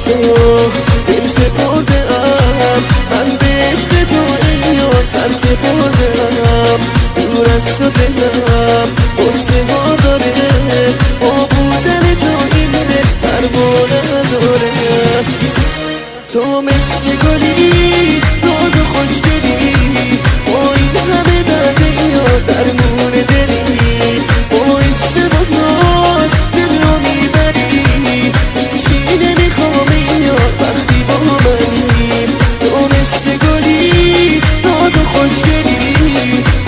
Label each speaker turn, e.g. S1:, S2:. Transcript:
S1: تو دل سپردم، من به عشق تو اینو سر سپردم. دور از تو دلم قصه ها داره، با بودن تو این دل پروا نداره. تو مثل